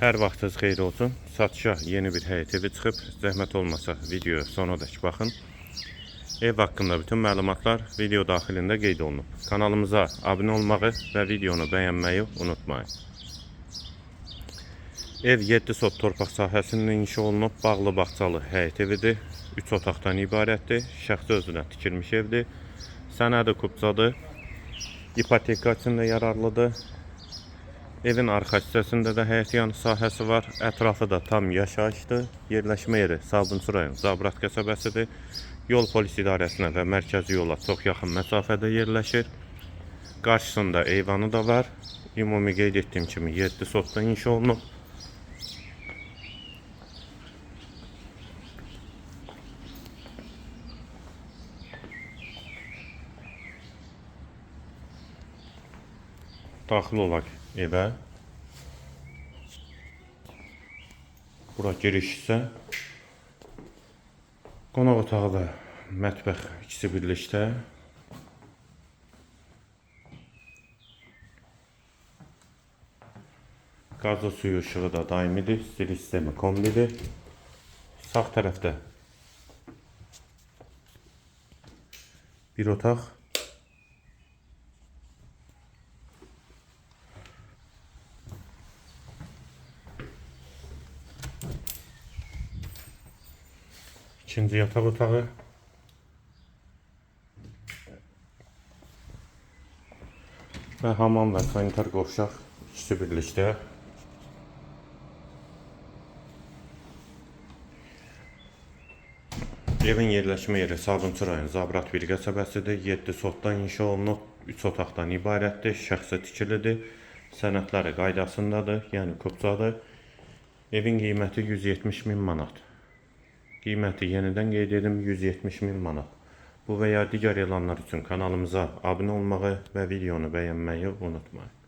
Hər vaxtınız xeyir olsun. Satışa yeni bir həyət evi çıxıb. Zəhmət olmasa videoya sonadək baxın. Ev haqqında bütün məlumatlar video daxilində qeyd olunub. Kanalımıza abunə olmağı və videonu bəyənməyi unutmayın. Ev 7 sot torpaq sahəsində inşa olunub. Bağlı bağçalı həyət evidir. 3 otaqdan ibarətdir. Şəxsi özünə tikilmiş evdir. Sənədi kubcadır. İpoteka üçün də yararlıdır. Evin arxa hissəsində də həyətyanı sahəsi var. Ətrafı da tam yaşayışdır. Yerləşmə yeri Sabunçu rayon Zabrat qəsəbəsidir. Yol polis idarəsinə və mərkəzi yola çox yaxın məsafədə yerləşir. Qarşısında eyvanı da var. Ümumi qeyd etdiyim kimi 7 sotda inşa olunub. Daxil olaq evə. Bura giriş isə qonaq otağı və mətbəx ikisi birlikdə. Qazlı suyu ışığı da daimidir. Stil sistemi kombidir. Sağ tərəfdə bir otaq. İkinci yataq otağı. Və hamam və sanitar qovşaq ikisi birlikdə. Evin yerləşmə yeri Sabunçu rayon Zabrat bir qəsəbəsidir. 7 sotdan inşa olunub. 3 otaqdan ibarətdir. Şəxsi tikilidir. Sənədləri qaydasındadır. Yəni kubcadır. Evin qiyməti 170 min manat. Qiyməti yenidən qeyd edim 170 min manat. Bu və ya digər elanlar üçün kanalımıza abunə olmağı və videonu bəyənməyi unutmayın.